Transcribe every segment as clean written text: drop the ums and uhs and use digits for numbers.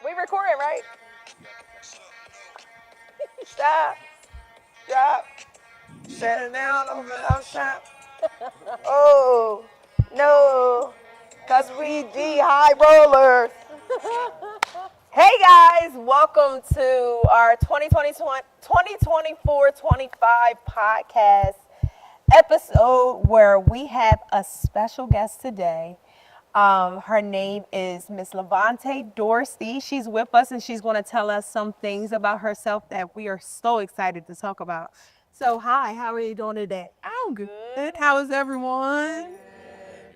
We recording, right? Stop. Drop. Settle down on the outside. Oh, no. Because we D-high rollers. Hey, guys. Welcome to our 2024-25 podcast episode where we have a special guest today. Her name is Miss LaVante Dorsey. She's with us and she's going to tell us some things about herself that we are so excited to talk about. So, hi, how are you doing today? I'm good. How is everyone?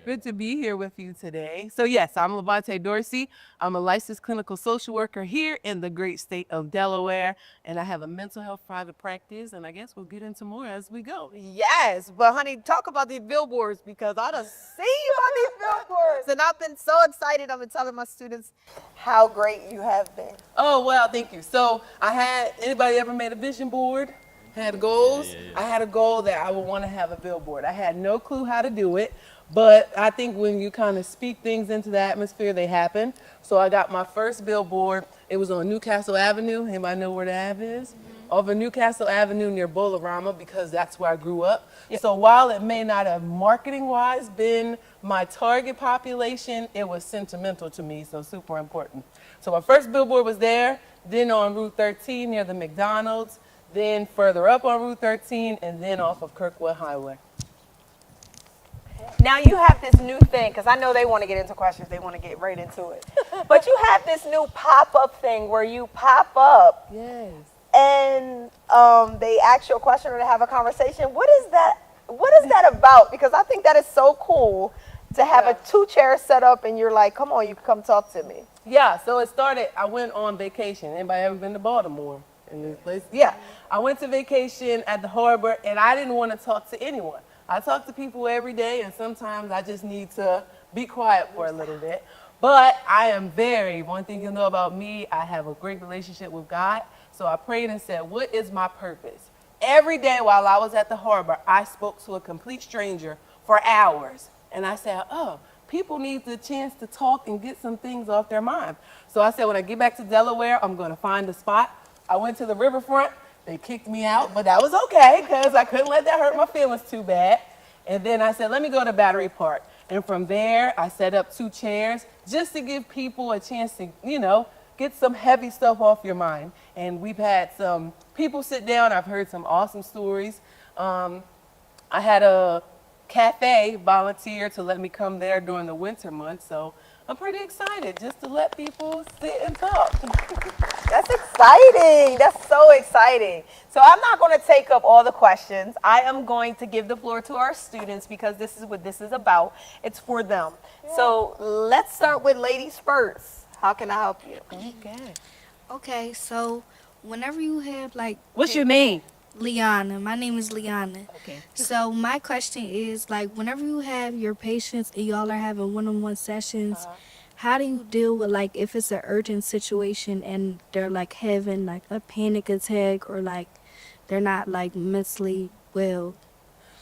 Good to be here with you today. So yes, I'm LaVante Dorsey. I'm a licensed clinical social worker here in the great state of Delaware, and I have a mental health private practice, and I guess we'll get into more as we go. Yes, but honey, talk about these billboards because I done seen you on these billboards and I've been so excited. I've been telling my students how great you have been. Oh, well, thank you. So anybody ever made a vision board? Had goals? I had a goal that I would want to have a billboard. I had no clue how to do it, but I think when you kind of speak things into the atmosphere, they happen. So I got my first billboard. It was on Newcastle Avenue. Anybody know where the Ave is? Over Newcastle Avenue near Bolorama, because that's where I grew up. So while it may not have marketing-wise been my target population, it was sentimental to me, so super important. So my first billboard was there, then on Route 13 near the McDonald's, then further up on Route 13, and then off of Kirkwood Highway. Now you have this new thing, because I know they want to get into questions. They want to get right into it. But you have this new pop-up thing where you pop up Yes. and they ask you a question or they have a conversation. What is that? What is that about? Because I think that is so cool to have a 2-chair set up and you're like, come on, you can come talk to me. Yeah, so it started, I went on vacation. Anybody ever been to Baltimore? In this place? Yeah. I went to vacation at the harbor and I didn't want to talk to anyone. I talk to people every day and sometimes I just need to be quiet for a little bit. But one thing you know about me, I have a great relationship with God. So I prayed and said, what is my purpose? Every day while I was at the harbor, I spoke to a complete stranger for hours. And I said, people need the chance to talk and get some things off their mind. So I said, when I get back to Delaware, I'm going to find a spot. I went to the riverfront. They kicked me out, but that was okay because I couldn't let that hurt my feelings too bad. And then I said, let me go to Battery Park. And from there, I set up 2 chairs just to give people a chance to, get some heavy stuff off your mind. And we've had some people sit down. I've heard some awesome stories. I had a cafe volunteer to let me come there during the winter months. So I'm pretty excited just to let people sit and talk. That's exciting. That's so exciting. So I'm not going to take up all the questions. I am going to give the floor to our students because this is what this is about. It's for them. Yeah. So let's start with ladies first. How can I help you? Okay, so whenever you have What's your name? Liana, my name is Liana. Okay. So my question is whenever you have your patients and y'all are having one-on-one sessions, how do you deal with if it's an urgent situation and they're having a panic attack or they're not mentally well?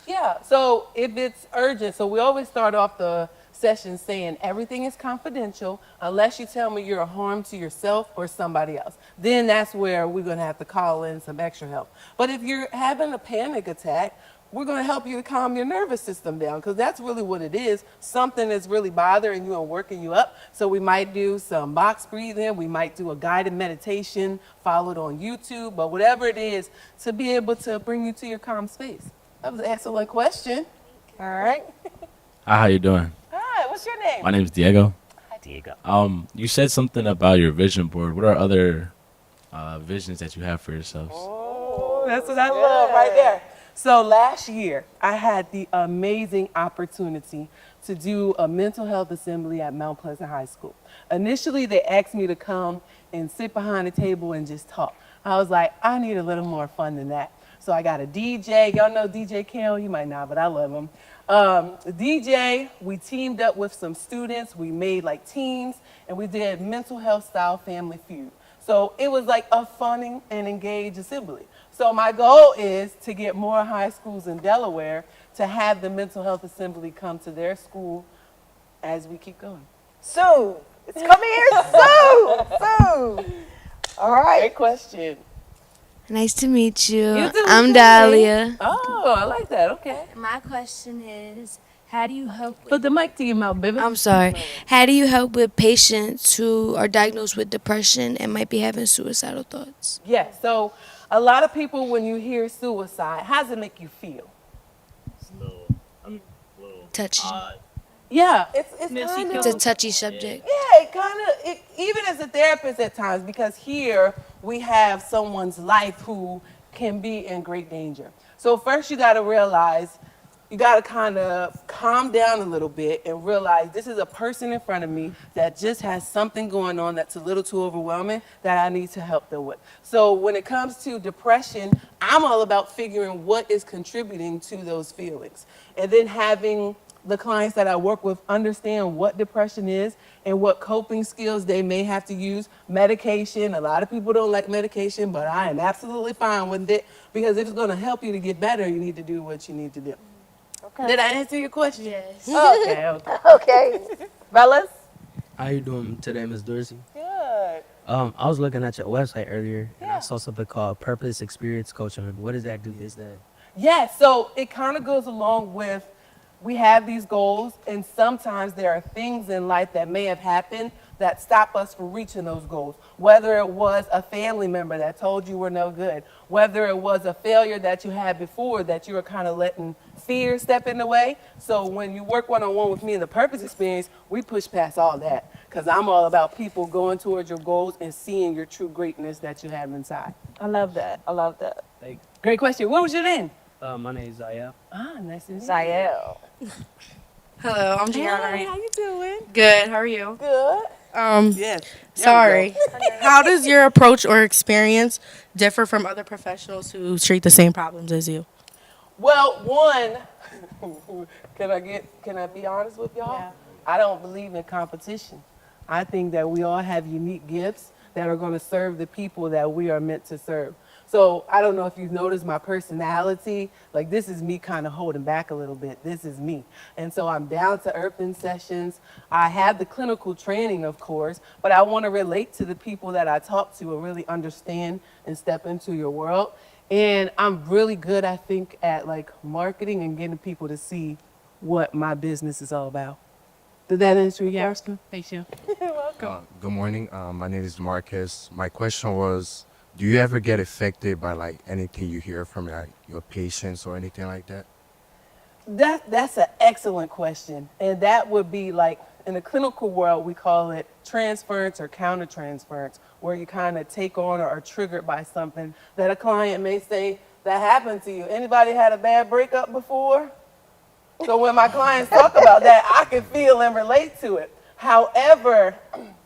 Yeah, so if it's urgent, so we always start off the session saying everything is confidential unless you tell me you're a harm to yourself or somebody else. Then that's where we're going to have to call in some extra help. But if you're having a panic attack, we're going to help you to calm your nervous system down because that's really what it is. Something is really bothering you and working you up. So we might do some box breathing. We might do a guided meditation followed on YouTube, but whatever it is to be able to bring you to your calm space. That was an excellent question. All right. Hi, how you doing? Hi, what's your name? My name is Diego. Hi, Diego. You said something about your vision board. What are other visions that you have for yourselves? Oh, that's what I love right there. So last year, I had the amazing opportunity to do a mental health assembly at Mount Pleasant High School. Initially, they asked me to come and sit behind a table and just talk. I was like, I need a little more fun than that. So I got a DJ. Y'all know DJ Kale? You might not, but I love him. DJ, we teamed up with some students. We made teams, and we did mental health style family feud. So it was a fun and engaged assembly. So my goal is to get more high schools in Delaware to have the mental health assembly come to their school as we keep going. Soon. It's coming here soon. All right. Great question. Nice to meet you. You too, I'm too, Dahlia. Oh, I like that. Okay. My question is, how do you help Put the mic to your mouth, baby. I'm sorry. How do you help with patients who are diagnosed with depression and might be having suicidal thoughts? Yeah. So, a lot of people, when you hear suicide, how does it make you feel? Touchy. Yeah, it's kind It's a touchy subject. yeah, it kind of even as a therapist at times, because here we have someone's life who can be in great danger. So first you got to realize, you got to kind of calm down a little bit and realize this is a person in front of me that just has something going on that's a little too overwhelming that I need to help them with. So when it comes to depression, I'm all about figuring what is contributing to those feelings, and then having the clients that I work with understand what depression is and what coping skills they may have to use. Medication, a lot of people don't like medication, but I am absolutely fine with it, because if it's going to help you to get better, you need to do what you need to do. Okay. Did I answer your question? Yes. Okay. Okay. Fellas? How you doing today, Ms. Dorsey? Good. I was looking at your website earlier, and I saw something called Purpose Experience Coaching. What does that do? Is that? Yeah, so it kind of goes along with, we have these goals, and sometimes there are things in life that may have happened that stop us from reaching those goals. Whether it was a family member that told you were no good, whether it was a failure that you had before that you were kind of letting fear step in the way. So when you work one-on-one with me in the purpose experience, we push past all that, because I'm all about people going towards your goals and seeing your true greatness that you have inside. I love that. I love that. Like, Great question. What was your name? my name is Zaya. Ah, nice to meet you. Zael. Hello, I'm Hi, Gianna. how you doing? Good. How are you? Good. Yes. Sorry. How does your approach or experience differ from other professionals who treat the same problems as you? Well, one, can I be honest with y'all? Yeah. I don't believe in competition. I think that we all have unique gifts that are going to serve the people that we are meant to serve. So I don't know if you've noticed my personality. Like, this is me kind of holding back a little bit. This is me. And so I'm down to earth in sessions. I have the clinical training, of course, but I want to relate to the people that I talk to and really understand and step into your world. And I'm really good, I think, at like marketing and getting people to see what my business is all about. Did that answer your question? Thank you. Good morning. My name is Marcus. My question was, do you ever get affected by like anything you hear from like your patients or anything like that? That's an excellent question. And that would be like, in the clinical world, we call it transference or countertransference, where you kind of take on or are triggered by something that a client may say that happened to you. Anybody had a bad breakup before? So when my clients talk about that, I can feel and relate to it. However,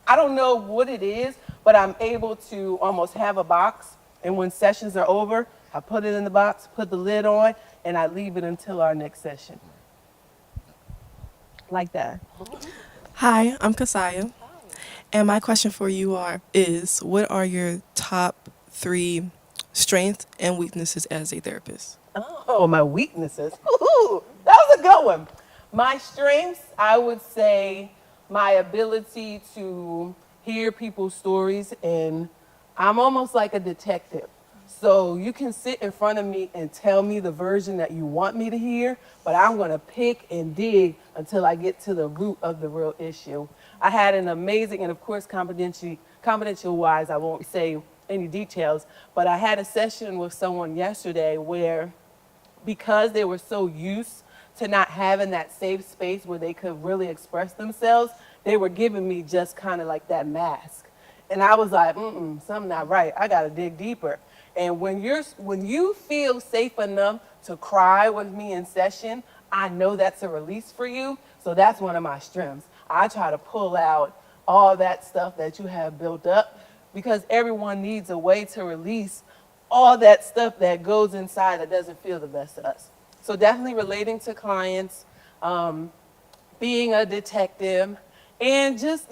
I don't know what it is, but I'm able to almost have a box, and when sessions are over, I put it in the box, put the lid on, and I leave it until our next session. Like that. Hi, I'm Kasaya, and my question for you is what are your top 3 strengths and weaknesses as a therapist? Oh, my weaknesses. Ooh, that was a good one. My strengths, I would say my ability to hear people's stories, and I'm almost like a detective. So you can sit in front of me and tell me the version that you want me to hear, but I'm going to pick and dig until I get to the root of the real issue. I had an amazing, and of course confidential wise, I won't say any details, but I had a session with someone yesterday where, because they were so used to not having that safe space where they could really express themselves, they were giving me just kind of like that mask. And I was like, something not right. I got to dig deeper. And when you feel safe enough to cry with me in session, I know that's a release for you. So that's one of my strengths. I try to pull out all that stuff that you have built up, because everyone needs a way to release all that stuff that goes inside that doesn't feel the best to us. So definitely relating to clients, being a detective, and just,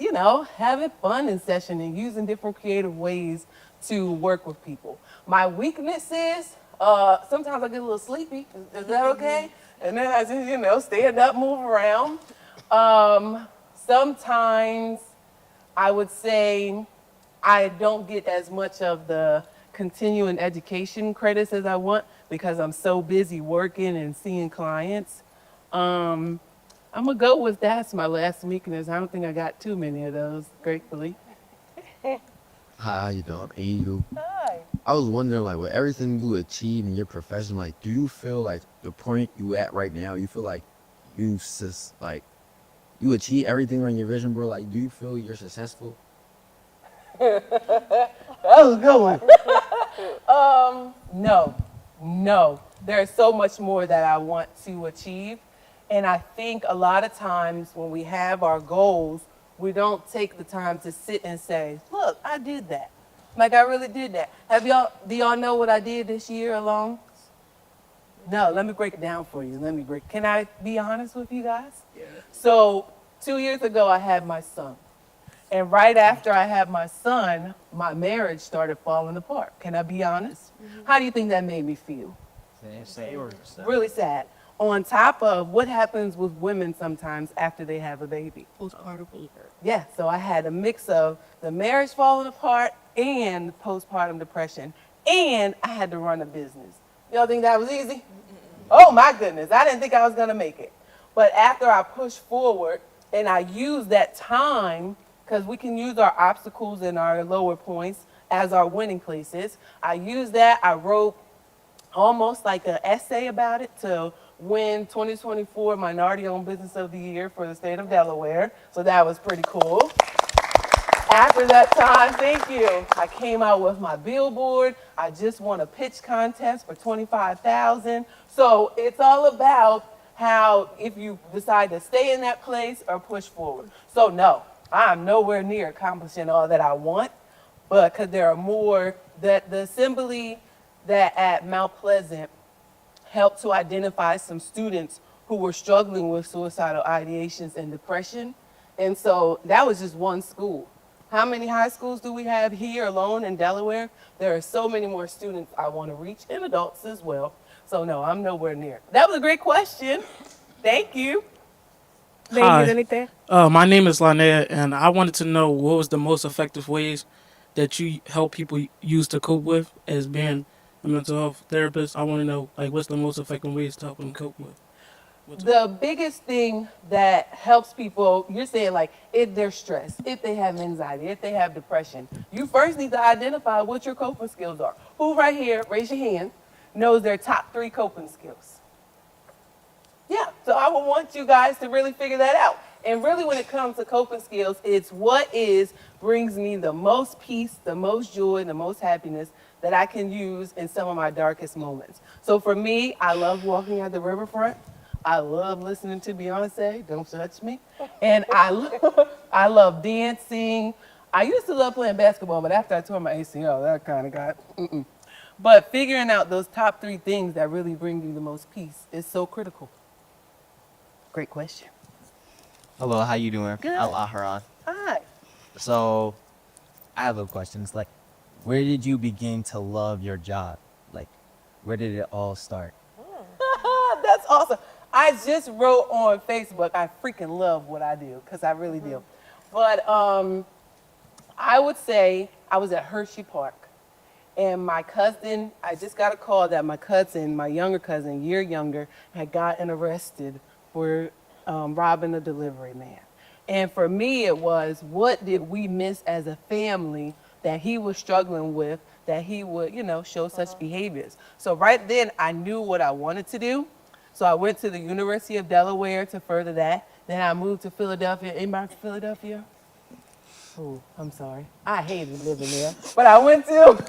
having fun in session and using different creative ways to work with people. My weaknesses, sometimes I get a little sleepy. Is that okay? And then I just, stand up, move around. Sometimes I would say I don't get as much of the continuing education credits as I want because I'm so busy working and seeing clients. I'm gonna go with that's my last weakness. I don't think I got too many of those, gratefully. Hi, how you doing? You. Hi. I was wondering, like, with everything you achieve in your profession, like, do you feel like the point you at right now, you feel like like, you achieve everything on your vision board? Like, do you feel you're successful? That was a good one. No. There's so much more that I want to achieve. And I think a lot of times when we have our goals, we don't take the time to sit and say, look, I did that. Like I really did that. Do y'all know what I did this year alone? No, let me break it down for you. Can I be honest with you guys? Yeah. So 2 years ago, I had my son. And right after I had my son, my marriage started falling apart. Can I be honest? How do you think that made me feel? Really sad. On top of what happens with women sometimes after they have a baby. Postpartum. Yeah, so I had a mix of the marriage falling apart and postpartum depression. And I had to run a business. Y'all think that was easy? Oh my goodness, I didn't think I was gonna make it. But after I pushed forward and I used that time, because we can use our obstacles and our lower points as our winning places. I used that, I wrote almost like an essay about it to win 2024 Minority Owned Business of the Year for the state of Delaware. So that was pretty cool. After that time, thank you, I came out with my billboard. I just won a pitch contest for $25,000. So it's all about how if you decide to stay in that place or push forward. So no, I'm nowhere near accomplishing all that I want, but because there are more, that the assembly that at Mount Pleasant helped to identify some students who were struggling with suicidal ideations and depression. And so that was just one school. How many high schools do we have here alone in Delaware? There are so many more students I want to reach, and adults as well. So no, I'm nowhere near. That was a great question. Thank you. Hi. Anything? My name is Lynette, and I wanted to know what was the most effective ways that you help people use to cope with as being a mental health therapist. I want to know, like, what's the most effective ways to help them cope with? The biggest thing that helps people, you're saying like if they're stressed, if they have anxiety, if they have depression, you first need to identify what your coping skills are. Who right here, raise your hand, knows their top 3 coping skills? Yeah, so I would want you guys to really figure that out. And really when it comes to coping skills, it's what brings me the most peace, the most joy, the most happiness that I can use in some of my darkest moments. So for me, I love walking at the riverfront. I love listening to Beyonce, don't judge me. And I love dancing. I used to love playing basketball, but after I tore my ACL, that kind of got, But figuring out those top 3 things that really bring you the most peace is so critical. Great question. Hello, how you doing? Good. Al-Ahran. Hi. So, I have a question. It's like, where did you begin to love your job? Like, where did it all start? That's awesome. I just wrote on Facebook, I freaking love what I do, because I really do. But I would say I was at Hershey Park, and my cousin, I just got a call that my cousin, my younger cousin, a year younger, had gotten arrested for robbing a delivery man. And for me, it was, what did we miss as a family that he was struggling with, that he would, show such behaviors. So right then, I knew what I wanted to do. So I went to the University of Delaware to further that. Then I moved to Philadelphia. Anybody from Philadelphia? Oh, I'm sorry. I hated living there. But I went to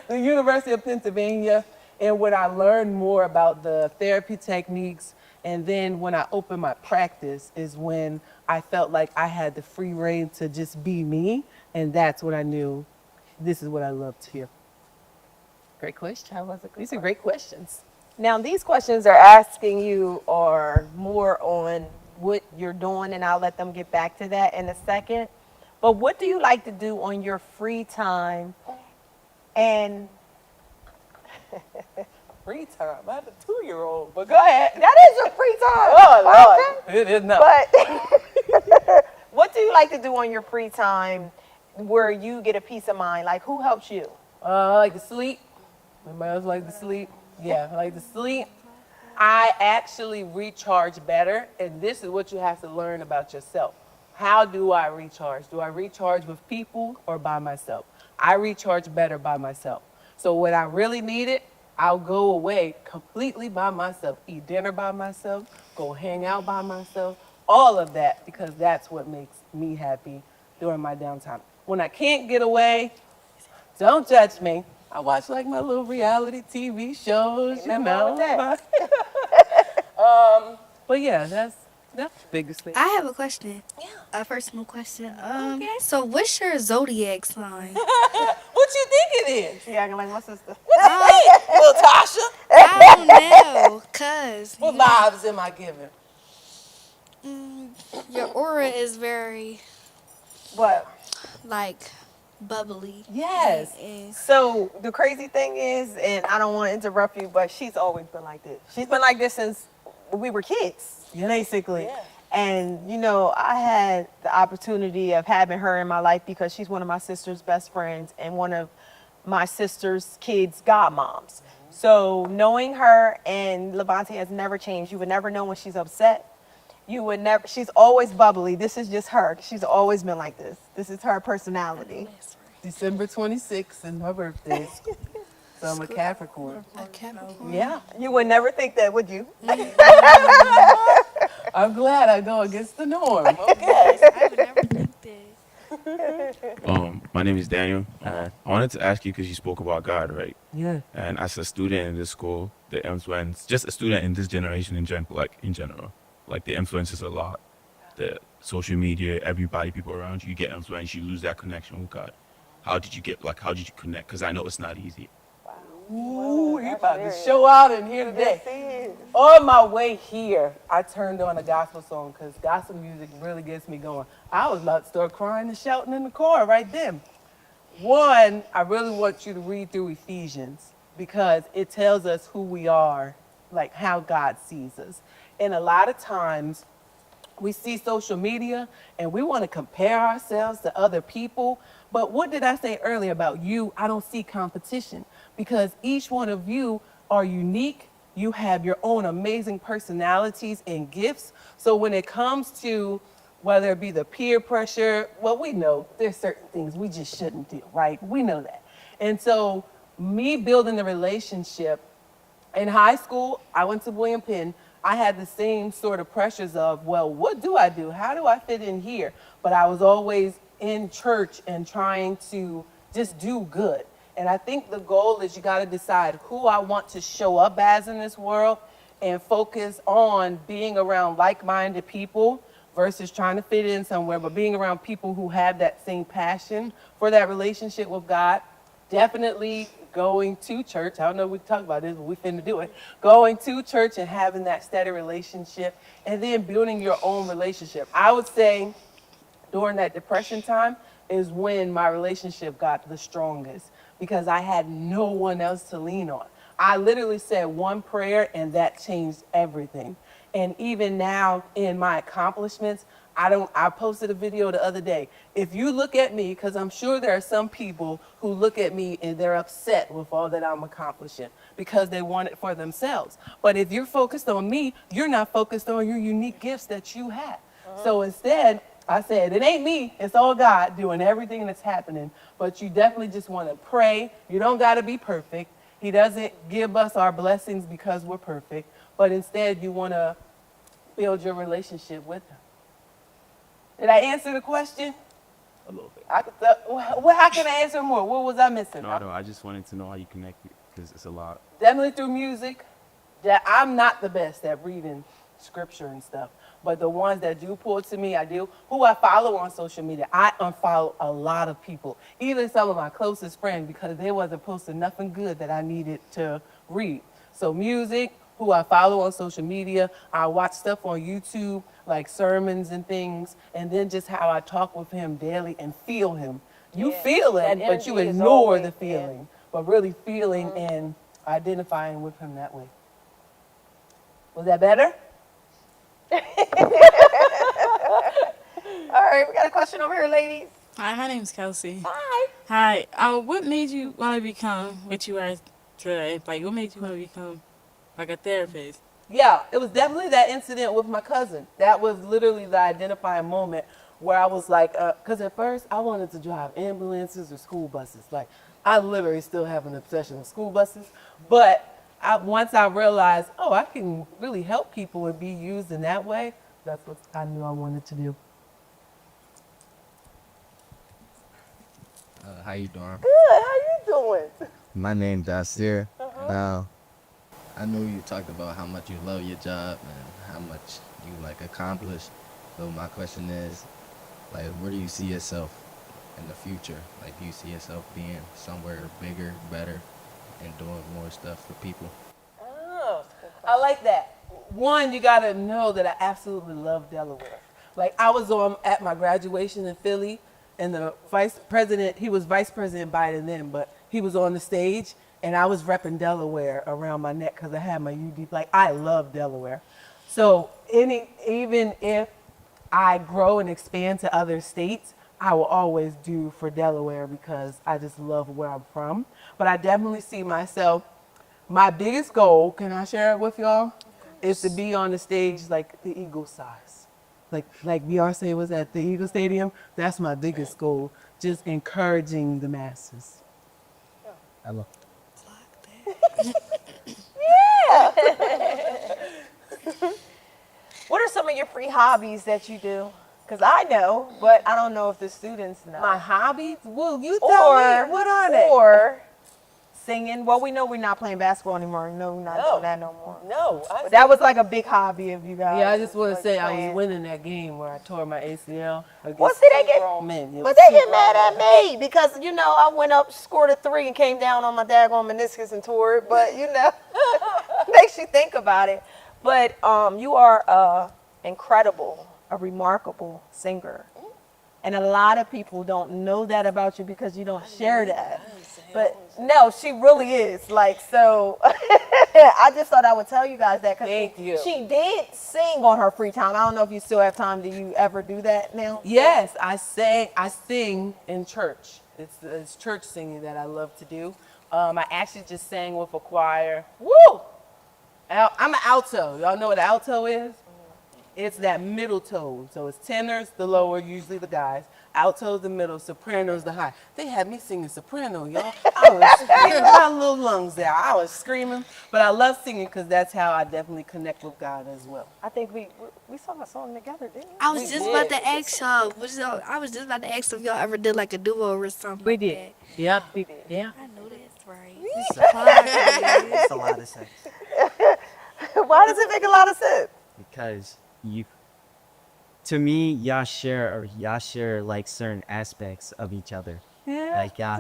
the University of Pennsylvania. And when I learned more about the therapy techniques, and then when I opened my practice is when I felt like I had the free reign to just be me. And that's when I knew this is what I love to hear. Great question. These are great questions. Now, these questions are asking you or more on what you're doing, and I'll let them get back to that in a second. But what do you like to do on your free time? And free time? I have a 2-year-old, but go ahead. That is your free time. Oh, Lord. It is not. But what do you like to do on your free time where you get a peace of mind? Like, who helps you? I like to sleep. Everybody else like to sleep? Yeah, I like to sleep. I actually recharge better, and this is what you have to learn about yourself. How do I recharge? Do I recharge with people or by myself? I recharge better by myself. So when I really need it, I'll go away completely by myself, eat dinner by myself, go hang out by myself, all of that, because that's what makes me happy during my downtime. When I can't get away, don't judge me. I watch like my little reality TV shows, you know. But yeah, that's the biggest thing. I have a question. Yeah. A personal question. So what's your zodiac sign? What you think it is? She acting like my sister. Little Tasha? I don't know, cause What vibes am I giving? your aura is very What? like bubbly. Yes. So the crazy thing is, and I don't want to interrupt you, but she's always been like this. She's been like this since we were kids, basically. Yeah. And, you know, I had the opportunity of having her in my life because she's one of my sister's best friends and one of my sister's kids' godmoms. So knowing her, and LaVante has never changed. You would never know when she's upset. You would never, she's always bubbly. This is just her. She's always been like this. This is her personality. December 26th is my birthday. So I'm a Capricorn. A Capricorn. Yeah. You would never think that, would you? I'm glad I go against the norm. Okay. I would never think that. My name is Daniel. I wanted to ask you because you spoke about God, right? Yeah. And as a student in this school, the influence, just a student in this generation in general, like the influence is a lot. The social media, everybody, people around you, get influenced, you lose that connection with God. How did you connect? Because I know it's not easy. Ooh, you about to show out in here today. On my way here, I turned on a gospel song because gospel music really gets me going. I was about to start crying and shouting in the car right then. One, I really want you to read through Ephesians because it tells us who we are, like how God sees us. And a lot of times we see social media and we want to compare ourselves to other people. But what did I say earlier about you? I don't see competition because each one of you are unique. You have your own amazing personalities and gifts. So when it comes to whether it be the peer pressure, well, we know there's certain things we just shouldn't do, right? We know that. And so me building the relationship in high school, I went to William Penn. I had the same sort of pressures of, well, what do I do? How do I fit in here? But I was always in church and trying to just do good. And I think the goal is you got to decide who I want to show up as in this world and focus on being around like-minded people versus trying to fit in somewhere, but being around people who have that same passion for that relationship with God. Definitely going to church. I don't know if we can talk about this, but we finna do it. Going to church and having that steady relationship and then building your own relationship. I would say during that depression time is when my relationship got the strongest because I had no one else to lean on. I literally said one prayer and that changed everything. And even now in my accomplishments, I posted a video the other day. If you look at me, because I'm sure there are some people who look at me and they're upset with all that I'm accomplishing because they want it for themselves. But if you're focused on me, you're not focused on your unique gifts that you have. So instead, I said, it ain't me, it's all God doing everything that's happening. But you definitely just want to pray. You don't got to be perfect. He doesn't give us our blessings because we're perfect. But instead, you want to build your relationship with him. Did I answer the question? A little bit. How can I answer more? What was I missing? No, I don't. I just wanted to know how you connect because it's a lot. Definitely through music. I'm not the best at reading scripture and stuff, but the ones that do pull to me, I do. Who I follow on social media, I unfollow a lot of people, even some of my closest friends, because they wasn't posting nothing good that I needed to read. So music, who I follow on social media, I watch stuff on YouTube, like sermons and things, and then just how I talk with him daily and feel him. You feel it, but you ignore the feeling, but really feeling and identifying with him that way. Was that better? All right, we got a question over here, ladies. Hi, my name's Kelsey. Hi. Hi. What made you want to become what you are today? Like, what made you want to become like a therapist? Yeah, it was definitely that incident with my cousin. That was literally the identifying moment where I was like, because at first I wanted to drive ambulances or school buses. Like, I literally still have an obsession with school buses. But once I realized, oh, I can really help people and be used in that way, that's what I knew I wanted to do. How you doing? Good, how you doing? My name Dasir. Now, I know you talked about how much you love your job and how much you like accomplish. So my question is, like, where do you see yourself in the future? Like, do you see yourself being somewhere bigger, better, and doing more stuff for people? Oh, I like that. One, you gotta know that I absolutely love Delaware. Like, I was at my graduation in Philly, and the vice president, he was Vice President Biden then, but he was on the stage, and I was repping Delaware around my neck because I had my UD. Like, I love Delaware. So even if I grow and expand to other states, I will always do for Delaware because I just love where I'm from. But I definitely see myself, my biggest goal, can I share it with y'all? Is to be on the stage like the Eagle size. Like Beyonce was at the Eagle Stadium. That's my biggest goal, just encouraging the masses. Hello. Yeah. What are some of your free hobbies that you do? Because I know, but I don't know if the students know. My hobbies? Well, you tell me. What are they? Or singing. Well, we know we're not playing basketball anymore. No, we're not doing that no more. No. But that was like a big hobby of you guys. Yeah, I just want like to say I playing. was winning that game where I tore my ACL against Well, see, they get, men. but they get mad at me because, you know, I went up, scored a 3, and came down on my daggone meniscus and tore it. But, you know, makes you think about it. But you are incredible, a remarkable singer. And a lot of people don't know that about you because you don't share that. But no, she really is. Like, so I just thought I would tell you guys that because she did sing on her free time. I don't know if you still have time. Do you ever do that now? Yes, I sing in church. It's church singing that I love to do. I actually just sang with a choir. Woo! I'm an alto. Y'all know what an alto is? It's that middle tone. So it's tenors, the lower, usually the guys. Alto's the middle, soprano's the high. They had me singing soprano, y'all. I was screaming my little lungs there. I was screaming. But I love singing because that's how I definitely connect with God as well. I think we sung a song together, didn't we? I was just about to ask y'all. I was just about to ask if y'all ever did like a duo or something. We did. Yeah, we did. Yeah. I know that's right. It's a lot of sense. Why does it make a lot of sense? Because to me, y'all share like certain aspects of each other. Yeah. Like y'all,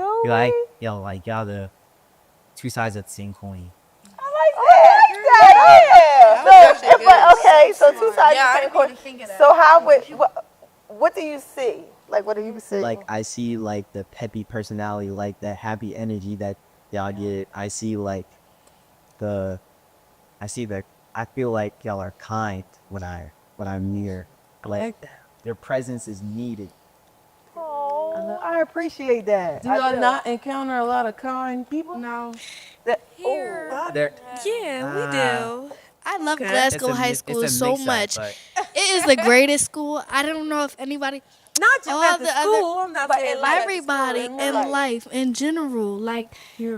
y'all the two sides of the same coin. Okay, so two sides of the same coin. So how would what do you see? Like, what do you see? Like I see like the peppy personality, like the happy energy that y'all get. I feel like y'all are kind when I'm near. Like that. Their presence is needed. Oh, I appreciate that. Do y'all not encounter a lot of kind people? No. Here. Yeah, we do. I love Glasgow High School it's a so mix-up, much. but- It is the greatest school. I don't know if anybody. Not just all at the the school. other, I'm not but saying like everybody in life in general. Like,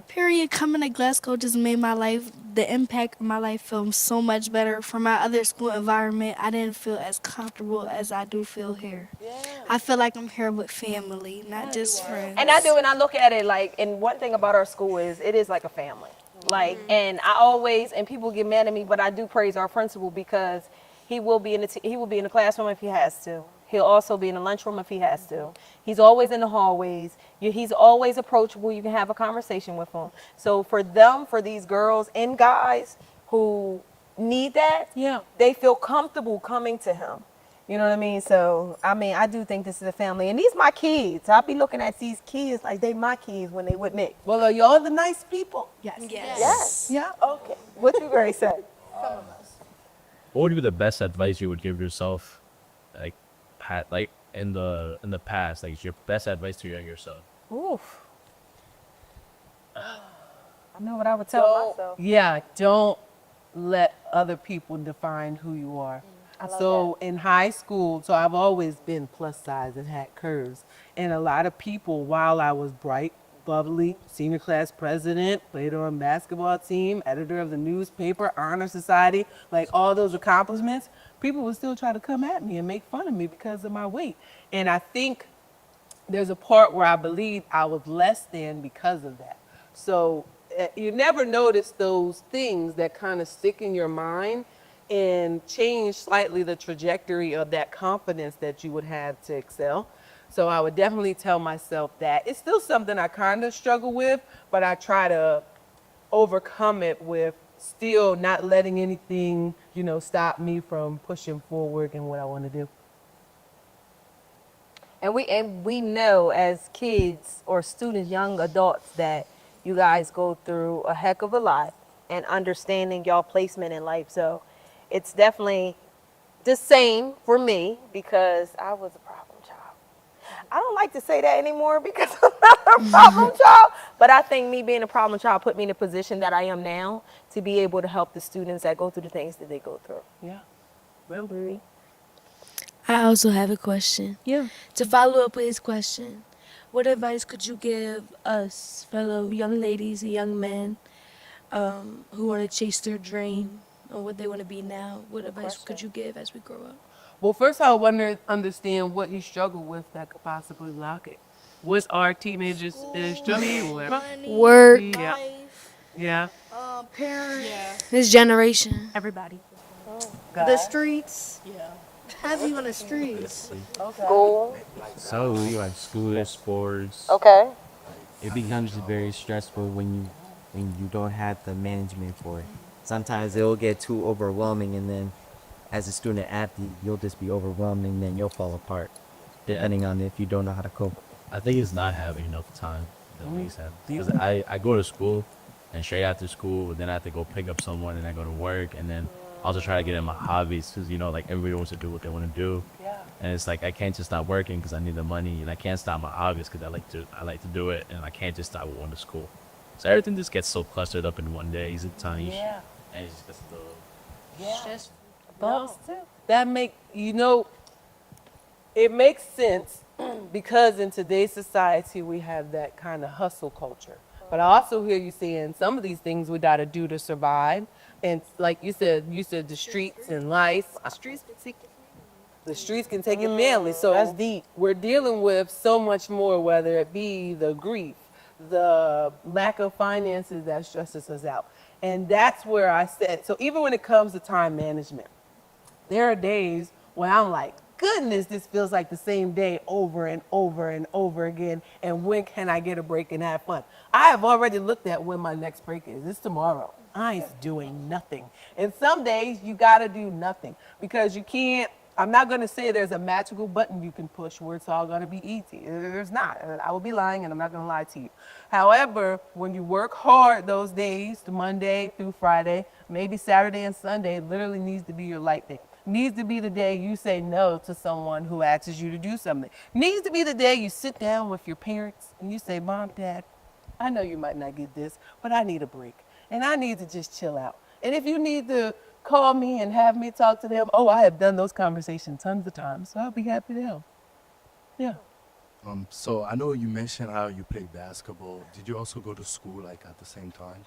period, coming to Glasgow just made my life, the impact of my life feel so much better. From my other school environment, I didn't feel as comfortable as I do feel here. Yeah. I feel like I'm here with family, not just friends. And I do, and I look at it like, and one thing about our school is it is like a family. Like, and I always, and people get mad at me, but I do praise our principal because he will be in the classroom if he has to. He'll also be in the lunchroom if he has to. He's always in the hallways. He's always approachable. You can have a conversation with him. So for these girls and guys who need that, they feel comfortable coming to him. You know what I mean? So, I mean, I do think this is a family. And these my kids. I'll be looking at these kids like they my kids when they with me. Well, are y'all the nice people? Yes. Yes. Yeah? Okay. What you Gray say? What would be the best advice you would give yourself, like in the past? Like, your best advice to your younger self? Oof. I know what I would tell myself. Yeah, don't let other people define who you are. So in high school, so I've always been plus size and had curves. And a lot of people, while I was bright, bubbly, senior class president, played on basketball team, editor of the newspaper, honor society, like all those accomplishments, people would still try to come at me and make fun of me because of my weight. And I think there's a part where I believe I was less than because of that. So you never notice those things that kind of stick in your mind and change slightly the trajectory of that confidence that you would have to excel. So I would definitely tell myself that. It's still something I kind of struggle with, but I try to overcome it with still not letting anything, stop me from pushing forward and what I want to do. And we know as kids or students, young adults, that you guys go through a heck of a lot and understanding y'all placement in life. So it's definitely the same for me because I was a problem child. I don't like to say that anymore because I'm not a problem child. But I think me being a problem child put me in a position that I am now to be able to help the students that go through the things that they go through. Yeah. Well, I also have a question. Yeah. To follow up with his question, what advice could you give us, fellow young ladies and young men, who want to chase their dream or what they want to be now? What advice could you give as we grow up? Well, first I want to understand what you struggle with that could possibly block it. What are teenagers struggling with? Work. Yeah. Yeah. Parents. This generation. Everybody. The streets. Yeah. Have you on the streets? School. So like school, sports. Okay. It becomes very stressful when you don't have the management for it. Sometimes it'll get too overwhelming, and then as a student athlete, you'll just be overwhelmed, and then you'll fall apart, depending on if you don't know how to cope. I think it's not having enough time that makes sense. Because I go to school, and straight after school, then I have to go pick up someone, and I go to work, and then also try to get in my hobbies because like everybody wants to do what they want to do. Yeah. And it's like I can't just stop working because I need the money, and I can't stop my hobbies because I like to do it, and I can't just stop going to school. So everything just gets so clustered up in one day. Is it time? Yeah. And it's just Yeah. Those too. That it makes sense because in today's society we have that kind of hustle culture. But I also hear you saying some of these things we gotta do to survive. And like you said the streets and life. The streets can take it manly. So that's deep. We're dealing with so much more, whether it be the grief, the lack of finances that stresses us out. And that's where I said, so even when it comes to time management, there are days when I'm like, goodness, this feels like the same day over and over and over again. And when can I get a break and have fun? I have already looked at when my next break is. It's tomorrow. I ain't doing nothing. And some days you got to do nothing because you can't. I'm not going to say there's a magical button you can push where it's all going to be easy. There's not. I will be lying, and I'm not going to lie to you. However, when you work hard those days, the Monday through Friday, maybe Saturday and Sunday, literally needs to be your light day. Needs to be the day you say no to someone who asks you to do something. Needs to be the day you sit down with your parents and you say, Mom, Dad, I know you might not get this, but I need a break. And I need to just chill out. And if you need to call me and have me talk to them, I have done those conversations tons of times, so I'll be happy to help. Yeah. So I know you mentioned how you played basketball. Did you also go to school like at the same time?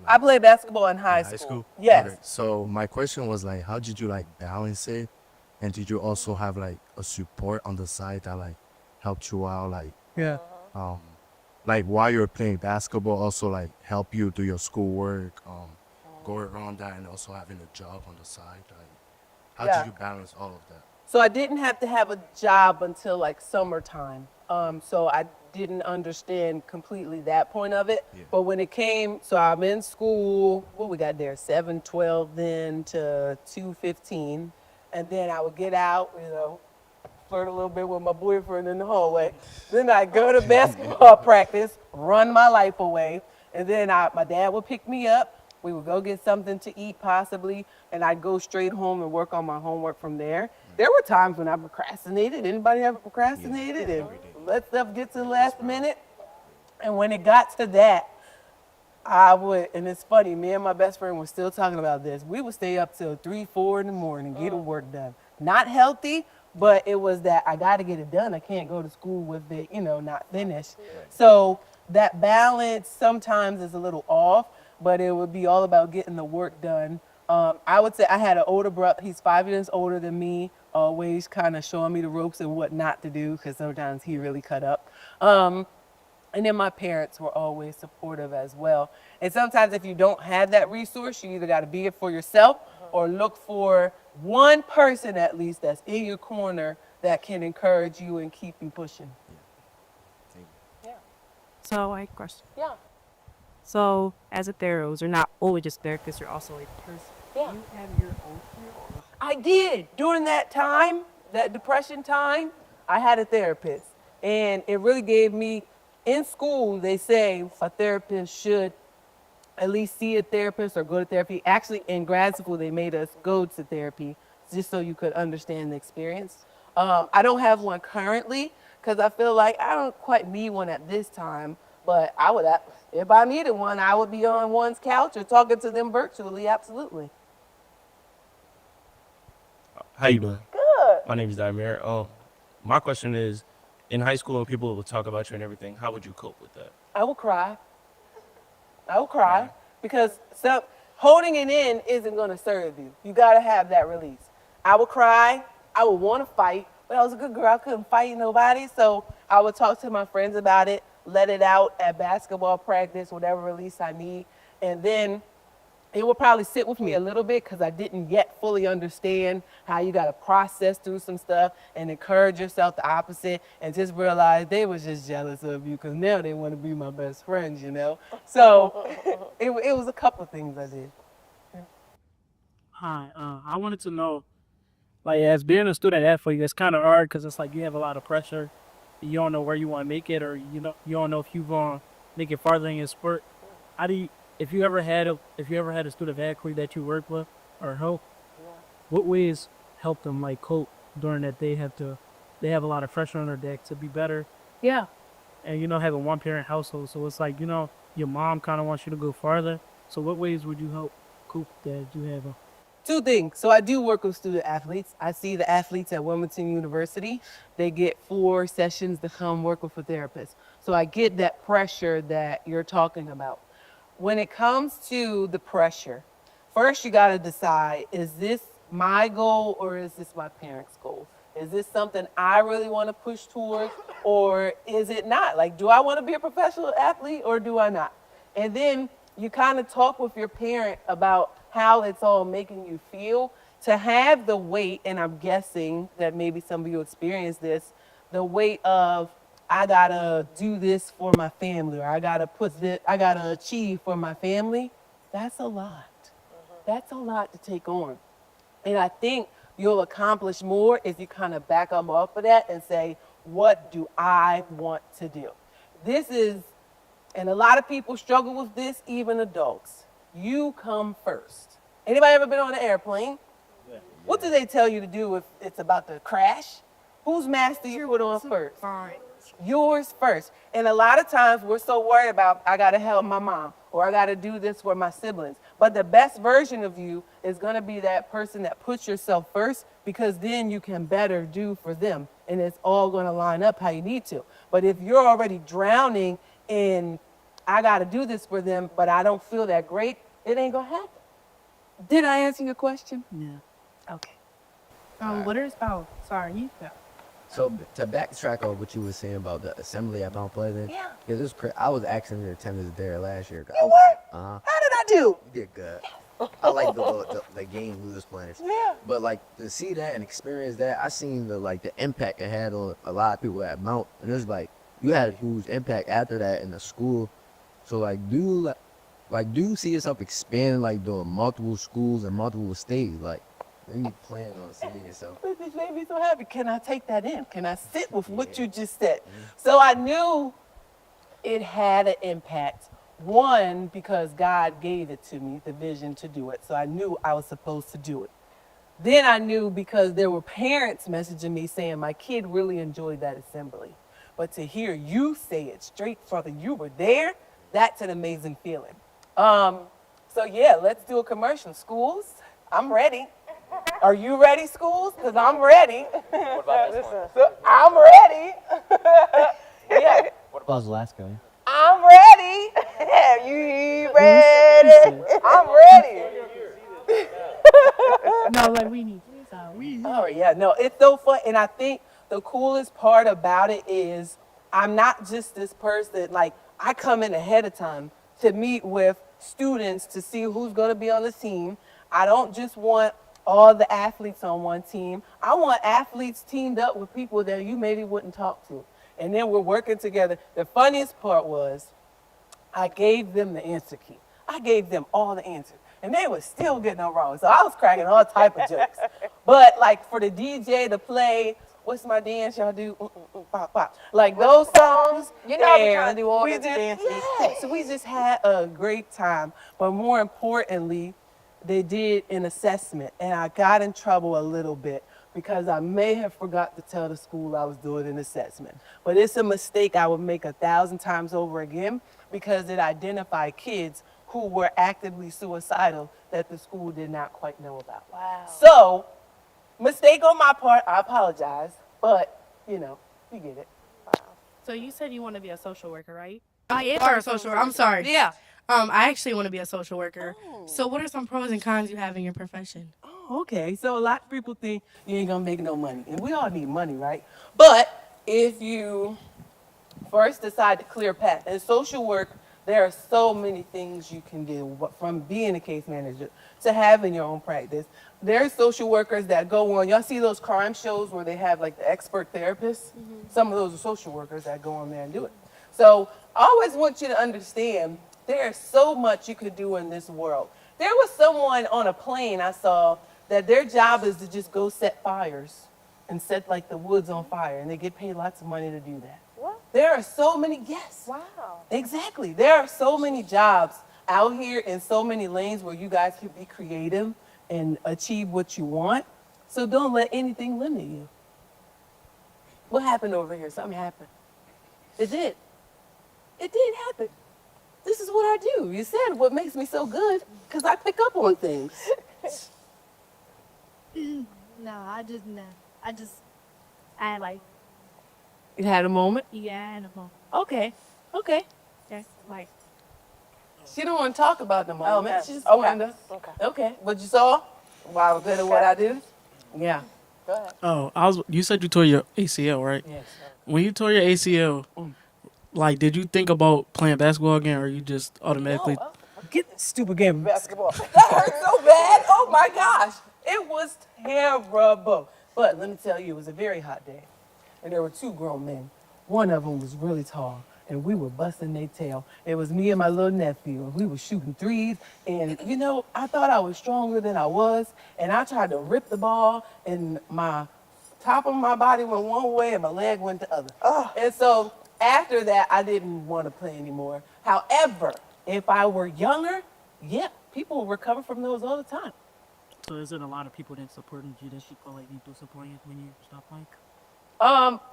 I played basketball in high school. Yes. Okay. So my question was like, how did you like balance it? And did you also have like a support on the side that like helped you out? Like while you're playing basketball, also like help you do your schoolwork, go around that, and also having a job on the side. Like, how did you balance all of that? So I didn't have to have a job until like summertime. So I didn't understand completely that point of it. Yeah. But when it came, so I'm in school, what we got there, 7:12 then to 2:15. And then I would get out, flirt a little bit with my boyfriend in the hallway. Then I'd go to basketball practice, run my life away. And then my dad would pick me up. We would go get something to eat possibly, and I'd go straight home and work on my homework from there. There were times when I procrastinated. Anybody ever procrastinated and let stuff get to the last minute? And when it got to that, I would, and it's funny, me and my best friend were still talking about this. We would stay up till 3, 4 in the morning, getting work done. Not healthy, but it was that I got to get it done. I can't go to school with it, not finished. So that balance sometimes is a little off, but it would be all about getting the work done. I would say I had an older brother. He's 5 years older than me, always kind of showing me the ropes and what not to do, because sometimes he really cut up. And then my parents were always supportive as well. And sometimes if you don't have that resource, you either got to be it for yourself or look for one person at least that's in your corner that can encourage you and keep you pushing. So I have a question. Yeah. So as a therapist, you're not always just therapist, you're also a person. Yeah. Do you have your own field? I did. During that time, that depression time, I had a therapist. And it really gave me, in school, they say a therapist should at least see a therapist or go to therapy. Actually, in grad school, they made us go to therapy just so you could understand the experience. I don't have one currently because I feel like I don't quite need one at this time, but I would, if I needed one, I would be on one's couch or talking to them virtually, absolutely. How you doing? Good. My name is Damir. My question is, in high school, when people will talk about you and everything, how would you cope with that? I will cry. I will cry because holding it in isn't going to serve you. You got to have that release. I would cry. I would want to fight, but I was a good girl. I couldn't fight nobody, so I would talk to my friends about it, let it out at basketball practice, whatever release I need, and then it would probably sit with me a little bit because I didn't yet fully understand how you got to process through some stuff and encourage yourself the opposite and just realize they was just jealous of you because now they want to be my best friends, So it was a couple of things I did. Hi, I wanted to know, like, as being a student athlete, it's kind of hard because it's like you have a lot of pressure. You don't know where you want to make it, or you don't know if you want to make it farther in your sport. How do you, if you ever had a student athlete that you work with or help, what ways help them like cope during that they have a lot of pressure on their deck to be better? Yeah. And have a one parent household, so it's like your mom kind of wants you to go farther. So what ways would you help cope that you have? Two things. So I do work with student athletes. I see the athletes at Wilmington University. They get 4 sessions to come work with a therapist. So I get that pressure that you're talking about. When it comes to the pressure, first you got to decide, is this my goal or is this my parents' goal? Is this something I really want to push towards or is it not? Like, do I want to be a professional athlete or do I not? And then you kind of talk with your parent about how it's all making you feel. To have the weight, and I'm guessing that maybe some of you experience this, the weight of, I gotta do this for my family, or I gotta achieve for my family, that's a lot. That's a lot to take on. And I think you'll accomplish more if you kind of back up off of that and say, what do I want to do? This is, and a lot of people struggle with this, even adults. You come first. Anybody ever been on an airplane? Yeah. What do they tell you to do if it's about to crash? Whose mask do you put on first? Yours first. And a lot of times we're so worried about, I gotta help my mom, or I gotta do this for my siblings. But the best version of you is gonna be that person that puts yourself first, because then you can better do for them. And it's all gonna line up how you need to. But if you're already drowning in, I gotta do this for them, but I don't feel that great, it ain't gonna happen. Did I answer your question? Yeah. Okay. Sorry, you go. So to backtrack on what you were saying about the assembly at Mount Pleasant, because I was actually in attendance there last year. You what? Uh-huh. How did I do? You did good. I like the game we was playing. Yeah. But like to see that and experience that, I seen the impact it had on a lot of people at Mount, and it was like you had a huge impact after that in the school. So do you see yourself expanding doing multiple schools and multiple states? Then you plan on seeing yourself. This made me so happy. Can I take that in? Can I sit with what you just said? So I knew it had an impact. One, because God gave it to me, the vision to do it. So I knew I was supposed to do it. Then I knew because there were parents messaging me saying my kid really enjoyed that assembly. But to hear you say it straight from you were there, that's an amazing feeling. So yeah, let's do a commercial. Schools, I'm ready. Are you ready, schools? Because I'm ready. What about this one? So I'm ready. Yeah, What about Glasgow? I'm ready. You ready? I'm ready. No, like we need. Oh yeah, no, it's so fun, and I think the coolest part about it is I'm not just this person. Like I come in ahead of time to meet with students to see who's going to be on the team. I don't just want all the athletes on one team. I want athletes teamed up with people that you maybe wouldn't talk to, and then we're working together. The funniest part was I gave them the answer key. I gave them all the answers, and they were still getting them wrong. So I was cracking all type of jokes. But like for the DJ to play, what's my dance y'all do? Pop, pop. Like those songs. You know, I've been trying to do all we this dancing. Yeah, so we just had a great time. But more importantly, they did an assessment, and I got in trouble a little bit because I may have forgot to tell the school I was doing an assessment. But it's a mistake I would make 1,000 times over again because it identified kids who were actively suicidal that the school did not quite know about. Wow. So, mistake on my part, I apologize, but, you know, you get it. So you said you want to be a social worker, right? I am a social worker. I'm sorry. Yeah. I actually want to be a social worker. So what are some pros and cons you have in your profession? Okay, so a lot of people think you ain't gonna make no money, and we all need money, right? But if you first decide to clear a path, in social work, there are so many things you can do, from being a case manager to having your own practice. There are social workers that go on, y'all see those crime shows where they have like the expert therapists? Some of those are social workers that go on there and do it. So I always want you to understand there's so much you could do in this world. There was someone on a plane I saw that their job is to just go set fires and set like the woods on fire, and they get paid lots of money to do that. What? There are so many, yes. Wow. Exactly. There are so many jobs out here in so many lanes where you guys can be creative and achieve what you want. So don't let anything limit you. What happened over here? Something happened. It did. It did happen. This is what I do. You said what makes me so good because I pick up on things. No, I like, You had a moment? yeah, animal. Okay. Okay. That's like, She don't want to talk about the moment. Okay. She just Okay. wanted to. Okay. What you saw? Why I was good at what I do? Yeah. Go ahead. Oh, you said you tore your ACL, right? Yes. When you tore your ACL, like, did you think about playing basketball again, or you just automatically? Get this stupid game of basketball. That hurt so bad. Oh my gosh. It was terrible. But let me tell you, it was a very hot day. And there were two grown men. One of them was really tall, and we were busting their tail. It was me and my little nephew, and we were shooting threes. And, you know, I thought I was stronger than I was, and I tried to rip the ball, and my top of my body went one way, and my leg went the other. And so after that, I didn't want to play anymore. However, if I were younger, yeah, people recover from those all the time. So is it a lot of people that supported you that you feel like need to support you when you stop playing?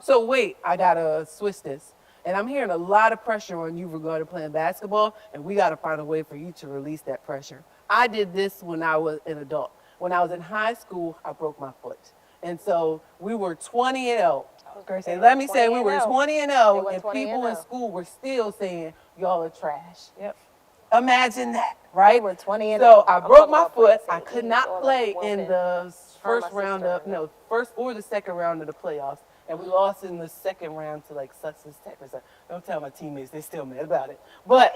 So wait, I gotta switch this. And I'm hearing a lot of pressure on you regarding playing basketball, and we gotta find a way for you to release that pressure. I did this when I was an adult. When I was in high school, I broke my foot. And so we were 20-0. And let me say we were 20-0, and people in school were still saying, y'all are trash. Yep. Imagine that, right? They were 20 and So I I'm broke talking my about foot. playing I could St. not Louis, play in Wilmington. the Her first and my round sister. of, no, first or the second round of the playoffs. And we lost in the second round to like Sussex Tech or something. Don't tell my teammates, they're still mad about it. But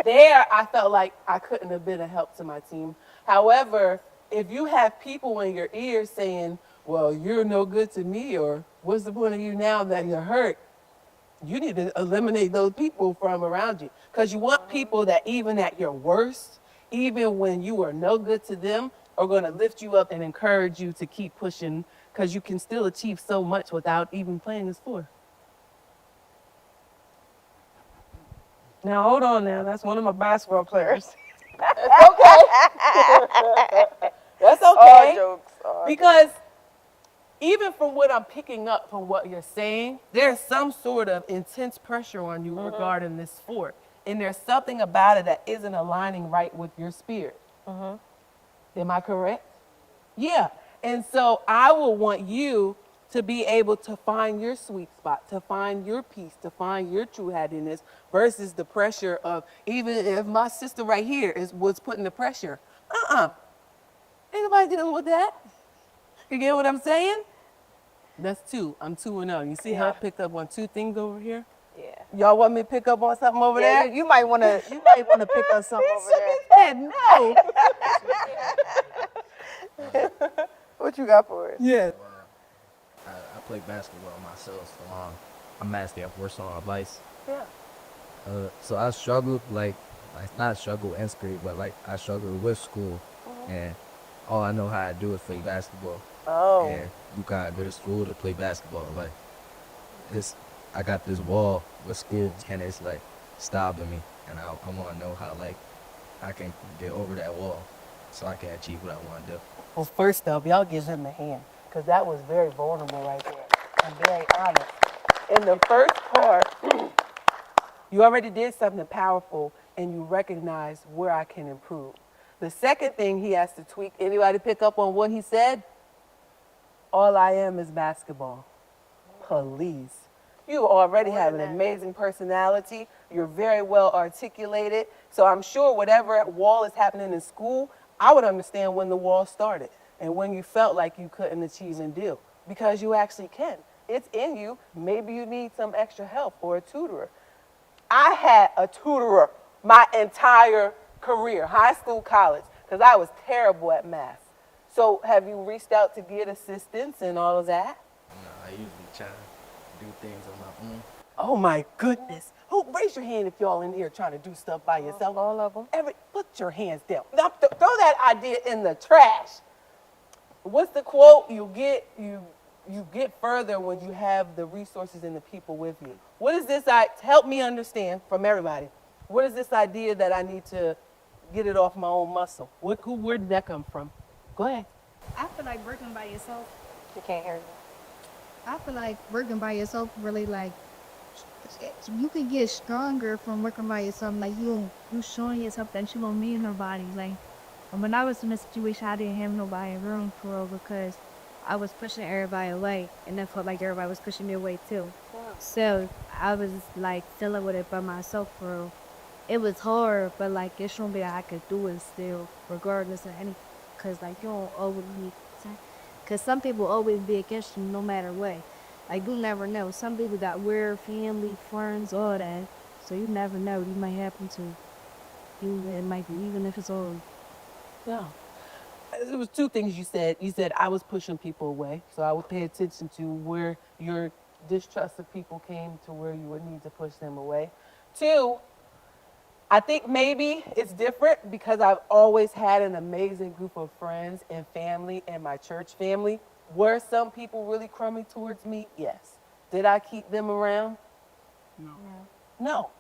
there, I felt like I couldn't have been a help to my team. However, if you have people in your ear saying, well, you're no good to me, or what's the point of you now that you're hurt? You need to eliminate those people from around you. Because you want people that even at your worst, even when you are no good to them, are going to lift you up and encourage you to keep pushing, because you can still achieve so much without even playing the sport. Now, hold on now. That's one of my basketball players. Okay. That's All okay. jokes. All Because even from what I'm picking up from what you're saying, there's some sort of intense pressure on you regarding this sport. And there's something about it that isn't aligning right with your spirit. Am I correct? Yeah. And so I will want you to be able to find your sweet spot, to find your peace, to find your true happiness versus the pressure of, even if my sister right here was putting the pressure. Ain't nobody dealing with that. You get what I'm saying? That's two. I'm 2-0. You see how I picked up on two things over here? Yeah. Y'all want me to pick up on something over Yeah, there? you might want to. You might want to pick up something over there. No. What you got for us? Yeah. I play basketball myself, so I'm asking for some advice. Yeah. So I struggled, like not struggle in school, but like I struggled with school, and all I know how to do is play basketball. Oh. And you gotta go to school to play basketball. Like I got this wall with school, and it's like stopping me, and I want to know how like I can get over that wall, so I can achieve what I want to do. Well, first off, y'all give him a hand, because that was very vulnerable right there. I'm very honest. In the first part, you already did something powerful, and you recognize where I can improve. The second thing he has to tweak, anybody pick up on what he said? All I am is basketball. Please. You already have an amazing personality. You're very well articulated. So I'm sure whatever wall is happening in school, I would understand when the wall started and when you felt like you couldn't achieve and do, because you actually can. It's in you. Maybe you need some extra help or a tutorer. I had a tutorer my entire career, high school, college, because I was terrible at math. So have you reached out to get assistance and all of that? No, I usually try to do things on my own. Oh my goodness. Who, raise your hand if y'all in here trying to do stuff by yourself. All of them. Put your hands down. Now, throw that idea in the trash. What's the quote? You get further when you have the resources and the people with you. What is this? Help me understand from everybody. What is this idea that I need to get it off my own muscle? Where did that come from? Go ahead. I feel like working by yourself. You can't hear me. I feel like working by yourself really like you can get stronger from working by yourself. Like you showing yourself that you don't need nobody. Like when I was in a situation, I didn't have nobody around for real because I was pushing everybody away, and I felt like everybody was pushing me away too. So I was like dealing with it by myself for real. It was hard, but like it showed me that I could do it still, regardless of any. Cause like you don't always need. Cause some people always be against you no matter what. Like you never know. Some people got weird family, friends, all that. So you never know. You might happen to you. It might be even if it's all. No. There was two things you said. You said I was pushing people away, so I would pay attention to where your distrust of people came to where you would need to push them away. Two, I think maybe it's different because I've always had an amazing group of friends and family and my church family. Were some people really crummy towards me? Yes. Did I keep them around? No.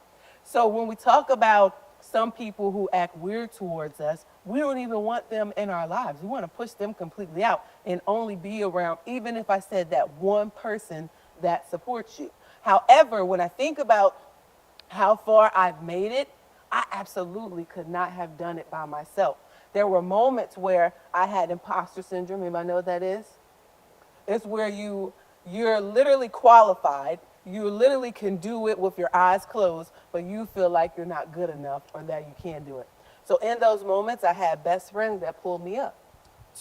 So when we talk about some people who act weird towards us, we don't even want them in our lives. We want to push them completely out and only be around, even if I said that one person that supports you. However, when I think about how far I've made it, I absolutely could not have done it by myself. There were moments where I had imposter syndrome. Anybody know what that is? It's where you're literally qualified. You literally can do it with your eyes closed, but you feel like you're not good enough or that you can't do it. So in those moments, I had best friends that pulled me up.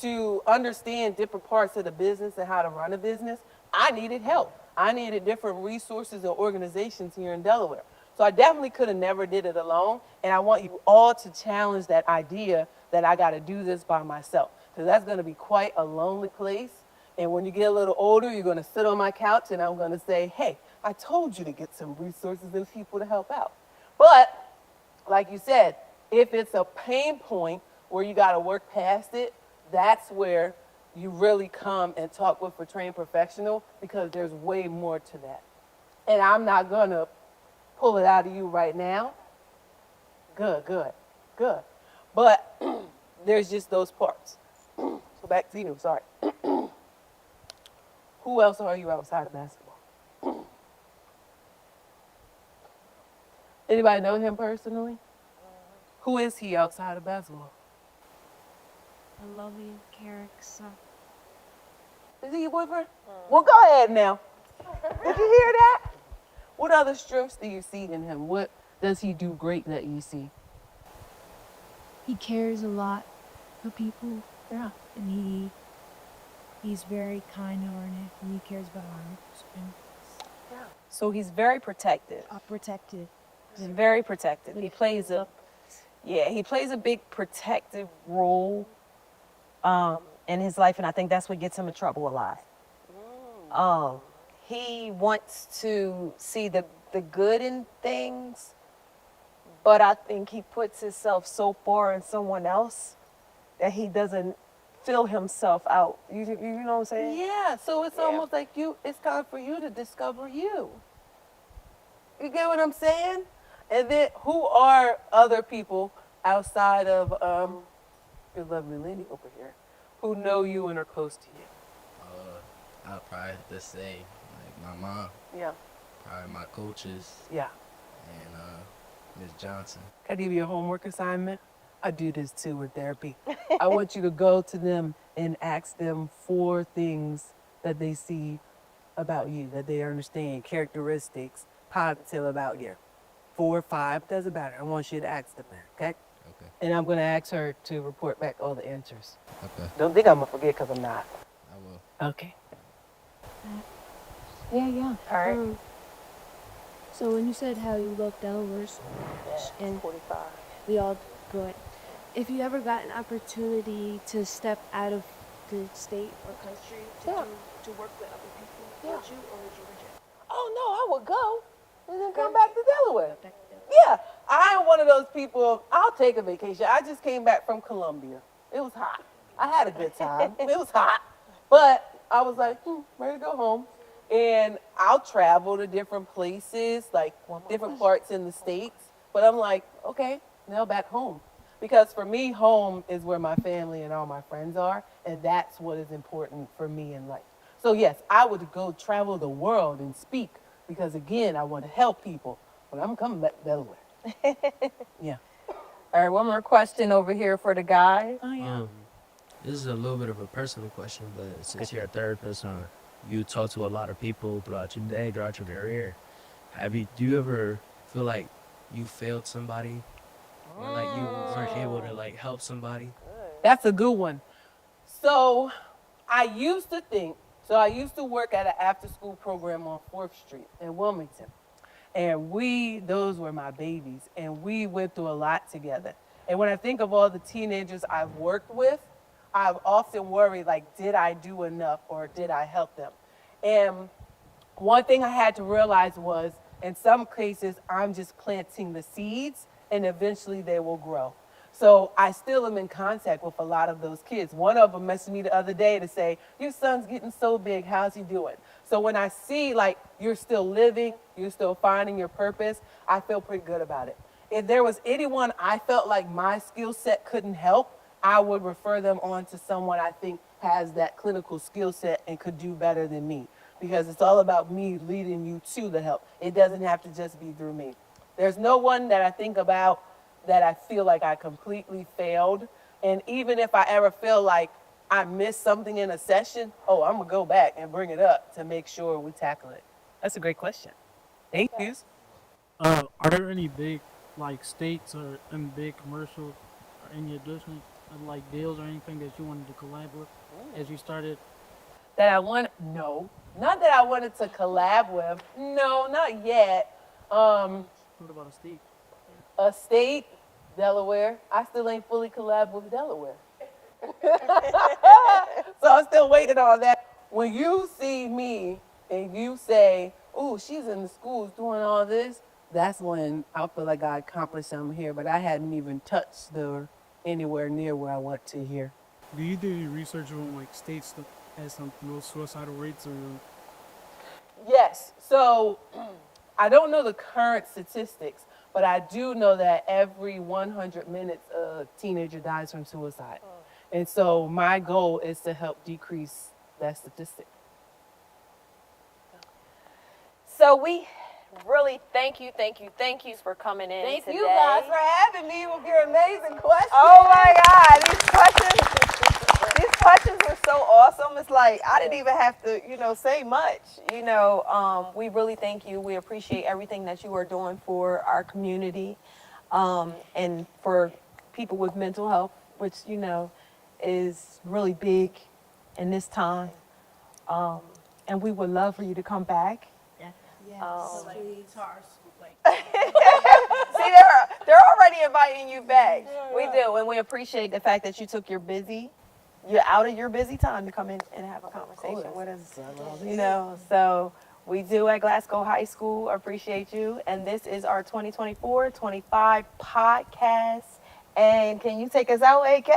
To understand different parts of the business and how to run a business, I needed help. I needed different resources and organizations here in Delaware. So I definitely could have never did it alone. And I want you all to challenge that idea that I got to do this by myself. Because that's going to be quite a lonely place. And when you get a little older, you're going to sit on my couch and I'm going to say, hey, I told you to get some resources and people to help out. But like you said, if it's a pain point where you got to work past it, that's where you really come and talk with a trained professional, because there's way more to that. And I'm not going to pull it out of you right now. Good. But there's just those parts. So back to you, sorry. Who else are you outside of basketball? Anybody know him personally? Who is he outside of basketball? I love you, character. Is he your boyfriend? Well, go ahead now. Did you hear that? What other strengths do you see in him? What does he do great that you see? He cares a lot for people. Yeah. And he's very kind-hearted, and he cares about ours. And So he's very protective. protected. He's very protective. He plays a big protective role in his life, and I think that's what gets him in trouble a lot. He wants to see the good in things, but I think he puts himself so far in someone else that he doesn't fill himself out. You know what I'm saying? Yeah, so it's almost like it's time for you to discover you. You get what I'm saying? And then who are other people outside of your lovely lady over here who know you and are close to you? I'll probably have to say, like, my mom. Yeah. Probably my coaches. Yeah. And Miss Johnson. Can I give you a homework assignment? I do this too with therapy. I want you to go to them and ask them 4 things that they see about you, that they understand, characteristics, positive about you. 4 or 5, doesn't matter. I want you to ask them that, okay? Okay. And I'm going to ask her to report back all the answers. Okay. Don't think I'm going to forget because I'm not. I will. Okay. Yeah. All right. So when you said how you love Delaware's, and 45. we all good. If you ever got an opportunity to step out of the state or country to work with other people, would you or would you reject? Oh, no, I would go and then come back to Delaware. Yeah, I am one of those people, I'll take a vacation. I just came back from Colombia. It was hot. I had a good time. It was hot. But I was like, ready to go home. And I'll travel to different places, like different parts in the States. But I'm like, okay, now back home. Because for me, home is where my family and all my friends are. And that's what is important for me in life. So yes, I would go travel the world and speak. Because again, I want to help people. But I'm coming back to Delaware. Yeah. All right, one more question over here for the guys. This is a little bit of a personal question, but since you're a therapist, you talk to a lot of people throughout your day, throughout your career. Do you ever feel like you failed somebody, or like you weren't able to like help somebody? That's a good one. So I used to work at an after-school program on 4th Street in Wilmington. And those were my babies. And we went through a lot together. And when I think of all the teenagers I've worked with, I've often worried, like, did I do enough or did I help them? And one thing I had to realize was, in some cases, I'm just planting the seeds and eventually they will grow. So I still am in contact with a lot of those kids. One of them messaged me the other day to say, your son's getting so big, how's he doing? So when I see like you're still living, you're still finding your purpose, I feel pretty good about it. If there was anyone I felt like my skill set couldn't help, I would refer them on to someone I think has that clinical skill set and could do better than me. Because it's all about me leading you to the help. It doesn't have to just be through me. There's no one that I think about that I feel like I completely failed. And even if I ever feel like I missed something in a session, I'm gonna go back and bring it up to make sure we tackle it. That's a great question. Thank you. Are there any big like states or big commercials or any additional like deals or anything that you wanted to collab with as you started? No, not that I wanted to collab with. No, not yet. What about a state? A state, Delaware. I still ain't fully collab with Delaware. So I'm still waiting on that. When you see me and you say, "Ooh, she's in the schools doing all this," that's when I feel like I accomplished something here. But I hadn't even touched anywhere near where I want to here. Do you do any research on like states that has some low suicidal rates or? Yes. So I don't know the current statistics, but I do know that every 100 minutes a teenager dies from suicide. And so my goal is to help decrease that statistic. So we really thank you for coming in Thank today. you guys for having me with your amazing questions. Oh my God, these questions were so awesome. It's like I didn't even have to, say much. We really thank you. We appreciate everything that you are doing for our community, and for people with mental health, which is really big in this time. And we would love for you to come back. See, they're already inviting you back. We do, and we appreciate the fact that you took you're out of your busy time to come in and have a conversation with us. So we do at Glasgow High School appreciate you, and this is our 2024-25 podcast. And can you take us out, AK?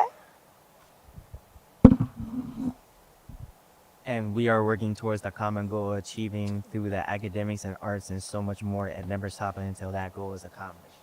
And we are working towards the common goal of achieving through the academics and arts and so much more, and never stopping until that goal is accomplished.